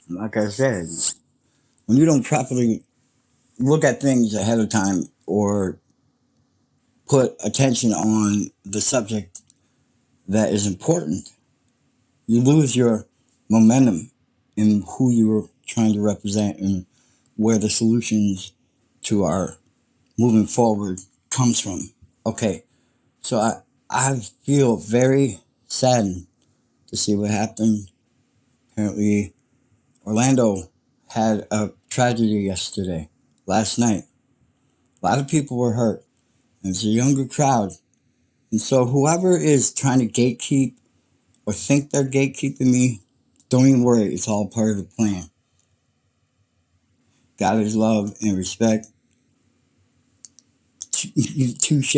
Like I said, when you don't properly look at things ahead of time or put attention on the subject that is important, you lose your momentum in who you're trying to represent and where the solutions to our moving forward comes from. Okay, so I feel very saddened to see what happened. Apparently, Orlando had a tragedy yesterday, last night. A lot of people were hurt, and it's a younger crowd. And so, whoever is trying to gatekeep or think they're gatekeeping me, don't even worry. It's all part of the plan. God is love and respect. Touche.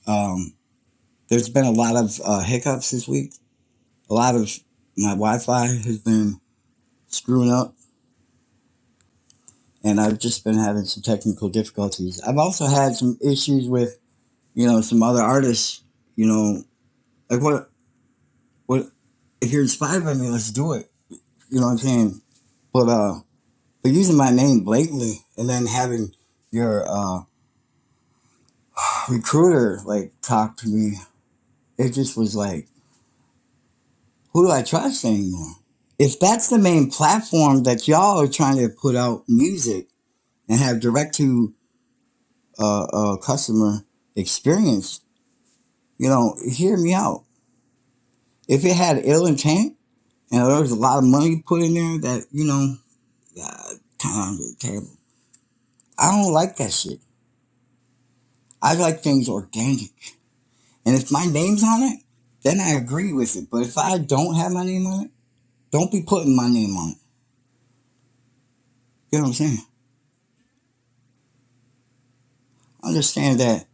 Um, there's been a lot of hiccups this week. A lot of my Wi-Fi has been screwing up, and I've just been having some technical difficulties. I've also had some issues with, some other artists. Like what? If you're inspired by me, let's do it. You know what I'm saying? But using my name blatantly and then having your recruiter like talk to me, it just was like, who do I trust anymore? If that's the main platform that y'all are trying to put out music and have direct to customer experience, hear me out. If it had ill intent and there was a lot of money put in there that, kind of under the table, I don't like that shit. I like things organic. And if my name's on it, then I agree with it. But if I don't have my name on it, don't be putting my name on it. You know what I'm saying? Understand that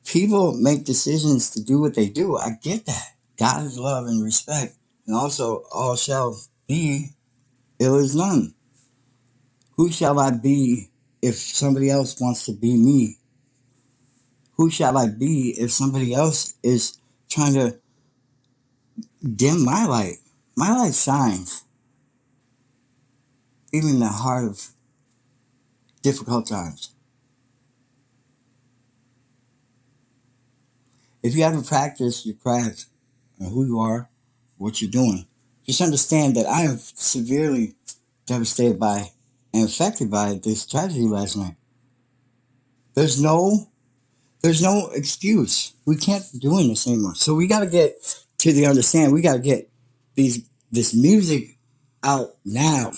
people make decisions to do what they do. I get that. God is love and respect. And also, all shall be, ill is none. Who shall I be if somebody else wants to be me? Who shall I be if somebody else is trying to dim my light? My light shines, even in the heart of difficult times. If you haven't practiced your craft and who you are, what you're doing, just understand that I am severely devastated by and affected by this tragedy last night. There's no excuse. We can't be doing this anymore. So we got to get to the understand. We got to get this music out now.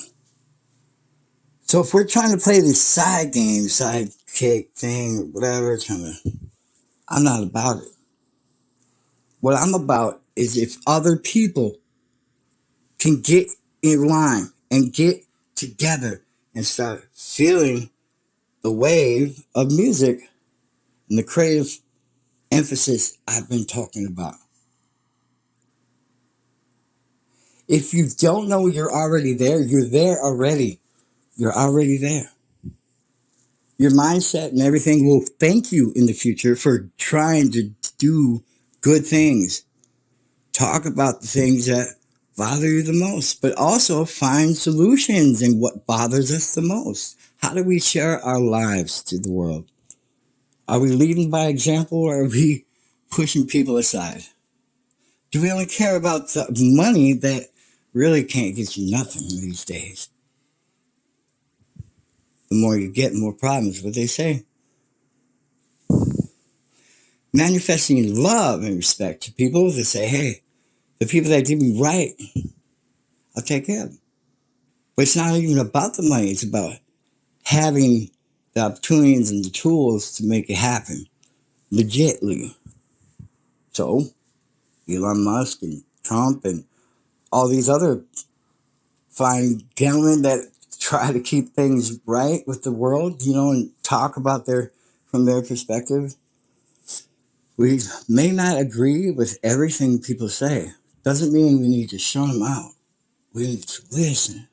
So if we're trying to play this side game, sidekick thing, whatever, I'm not about it. What I'm about is if other people can get in line and get together and start feeling the wave of music and the creative emphasis I've been talking about. If you don't know you're already there, you're there already. You're already there. Your mindset and everything will thank you in the future for trying to do good things. Talk about the things that bother you the most, but also find solutions in what bothers us the most. How do we share our lives to the world? Are we leading by example or are we pushing people aside? Do we only care about the money that really can't get you nothing these days? The more you get, more problems, what they say. Manifesting love and respect to people that say, hey, the people that did me right, I'll take care of them. But it's not even about the money. It's about having the opportunities and the tools to make it happen legitly. So, Elon Musk and Trump and all these other fine gentlemen that try to keep things right with the world, and talk about from their perspective. We may not agree with everything people say. Doesn't mean we need to shut them out. We need to listen.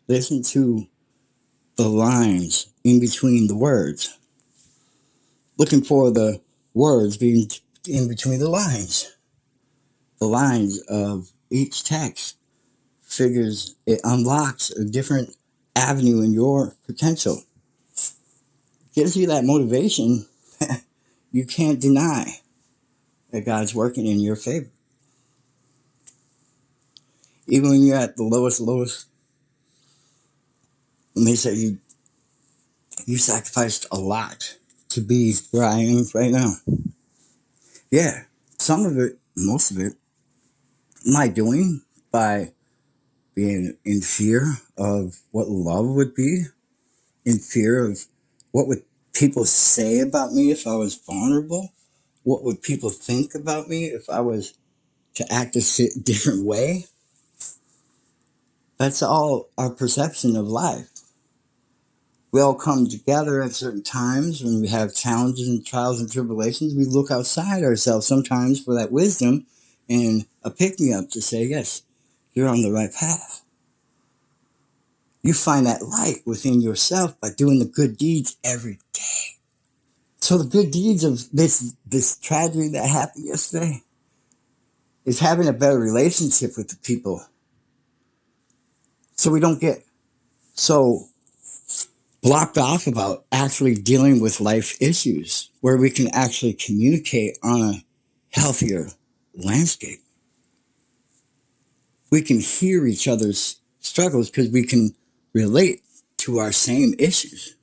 Listen to the lines in between the words. Looking for the words being in between the lines. The lines of each text. figures it unlocks a different avenue in your potential. Gives you that motivation. You can't deny that God's working in your favor. Even when you're at the lowest, let me say you sacrificed a lot to be where I am right now. Yeah, some of it, most of it, my doing by being in fear of what love would be, in fear of what would people say about me if I was vulnerable, what would people think about me if I was to act a different way. That's all our perception of life. We all come together at certain times when we have challenges and trials and tribulations. We look outside ourselves sometimes for that wisdom and a pick-me-up to say, yes, you're on the right path. You find that light within yourself by doing the good deeds every day. So the good deeds of this tragedy that happened yesterday is having a better relationship with the people. So we don't get so blocked off about actually dealing with life issues, where we can actually communicate on a healthier landscape. We can hear each other's struggles because we can relate to our same issues.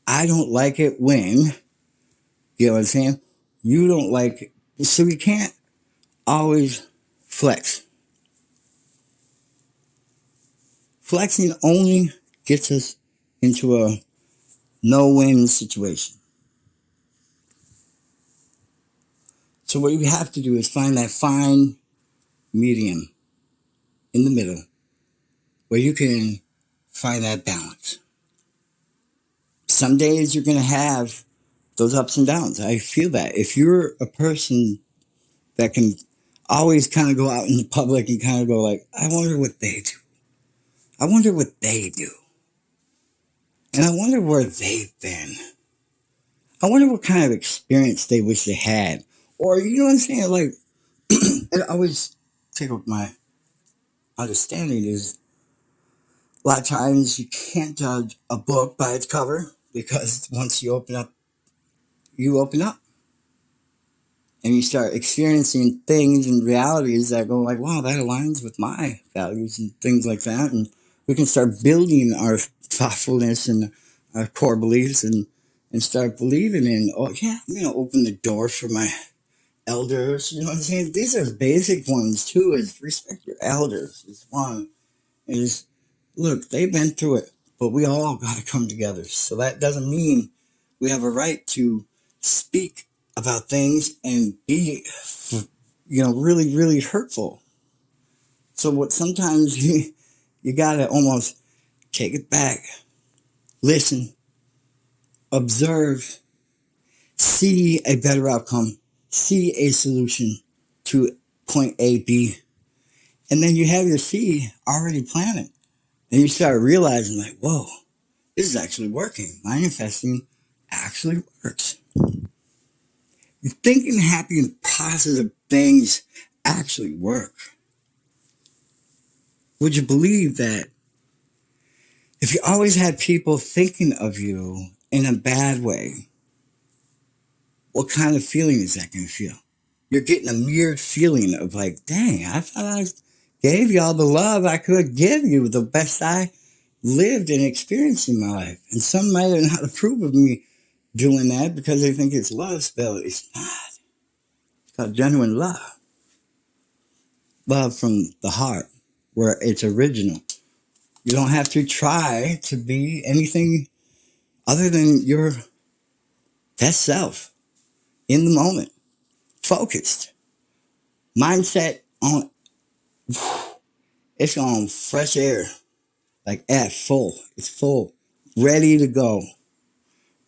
I don't like it when, you know what I'm saying? You don't like it. So we can't always flex. Flexing only gets us into a no-win situation. So what you have to do is find that fine medium in the middle where you can find that balance. Some days you're going to have those ups and downs. I feel that. If you're a person that can always kind of go out in the public and kind of go like, I wonder what they do. I wonder what they do. And I wonder where they've been. I wonder what kind of experience they wish they had. Or, you know what I'm saying? Like, it always tickled my understanding is a lot of times you can't judge a book by its cover because once you open up and you start experiencing things and realities that go like, wow, that aligns with my values and things like that. And we can start building our thoughtfulness and our core beliefs and start believing in, oh yeah, I'm going to open the door for my elders. You know what I'm saying? These are basic ones too, is respect your elders is one. Is, look, they've been through it, but we all got to come together. So that doesn't mean we have a right to speak about things and be, really, really hurtful. So what sometimes you got to almost take it back, listen, observe, see a better outcome, see a solution to point A, B, and then you have your seed already planted. And you start realizing like, whoa, this is actually working. Manifesting actually works. Thinking happy and positive things actually work. Would you believe that if you always had people thinking of you in a bad way, what kind of feeling is that going to feel? You're getting a mirrored feeling of like, dang, I thought I gave you all the love I could give you, the best I lived and experienced in my life. And some might not approve of me doing that because they think it's love spell. It's not. It's called genuine love. Love from the heart, where it's original. You don't have to try to be anything other than your best self in the moment. Focused. Mindset on, it's on fresh air. Like full. It's full. Ready to go.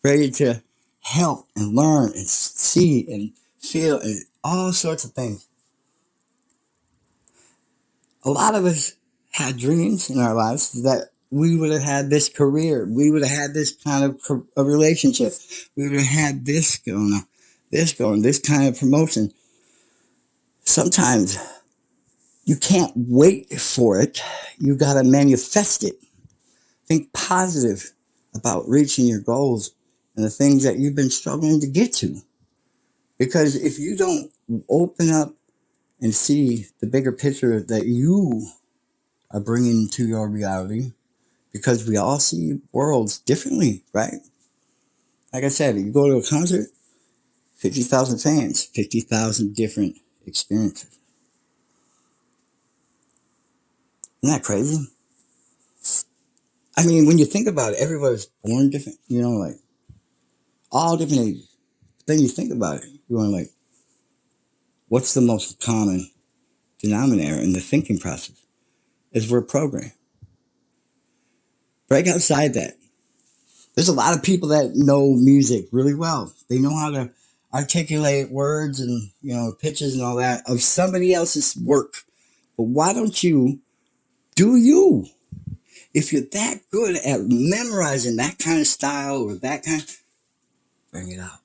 Ready to help and learn and see and feel and all sorts of things. A lot of us had dreams in our lives that we would have had this career. We would have had this kind of a relationship. We would have had this going, this kind of promotion. Sometimes You can't wait for it. You got to manifest it. Think positive about reaching your goals and the things that you've been struggling to get to. Because if you don't open up and see the bigger picture that you are bringing to your reality, because we all see worlds differently, right? Like I said, you go to a concert, 50,000 fans, 50,000 different experiences. Isn't that crazy? I mean, when you think about it, everybody's born different, like all different ages. Then you think about it, you're going like, what's the most common denominator in the thinking process? Is we're programmed. Break outside that. There's a lot of people that know music really well. They know how to articulate words and, pitches and all that of somebody else's work. But why don't you do you? If you're that good at memorizing that kind of style or that kind, bring it out.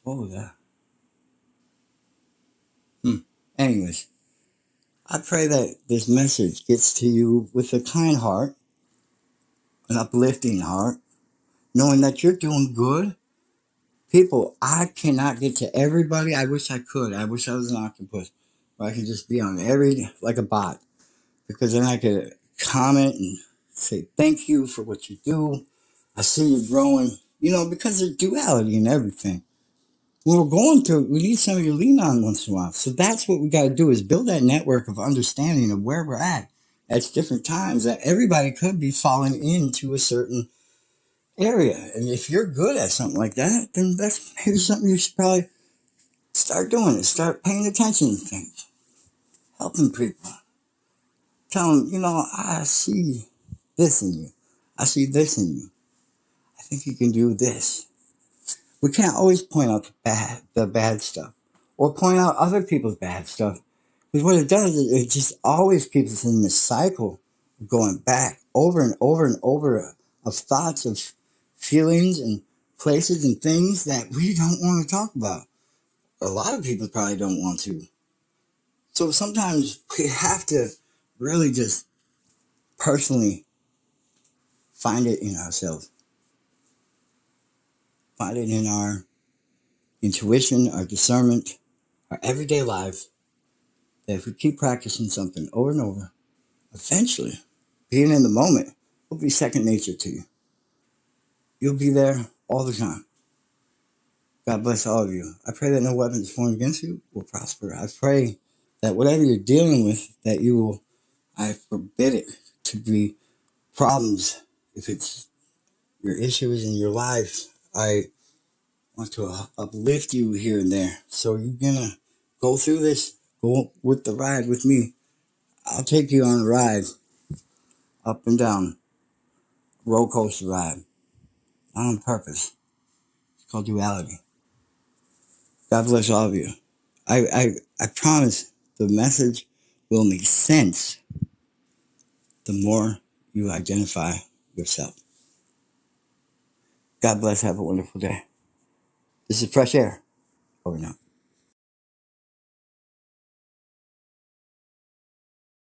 What was that? Anyways, I pray that this message gets to you with a kind heart, an uplifting heart, knowing that you're doing good. People, I cannot get to everybody. I wish I could. I wish I was an octopus where I could just be on like a bot. Because then I could comment and say thank you for what you do. I see you growing, because there's duality in everything. When we're going through, we need somebody to lean on once in a while. So that's what we got to do, is build that network of understanding of where we're at different times, that everybody could be falling into a certain area. And if you're good at something like that, then that's maybe something you should probably start doing. Start paying attention to things, helping people. Tell them, I see this in you. I see this in you. I think you can do this. We can't always point out the bad stuff, or point out other people's bad stuff. Because what it does is it just always keeps us in this cycle of going back over and over and over of thoughts, of feelings and places and things that we don't want to talk about. A lot of people probably don't want to. So sometimes we have to really just personally find it in ourselves. Find it in our intuition, our discernment, our everyday lives. That if we keep practicing something over and over, eventually, being in the moment will be second nature to you. You'll be there all the time. God bless all of you. I pray that no weapons formed against you will prosper. I pray that whatever you're dealing with, that you will, I forbid it to be problems. If it's your issues in your life, I want to uplift you here and there. So you're going to go through this, go with the ride with me. I'll take you on a ride, up and down, roller coaster ride, not on purpose. It's called duality. God bless all of you. I promise the message will make sense the more you identify yourself. God bless. Have a wonderful day. This is Fresh Air. Over now.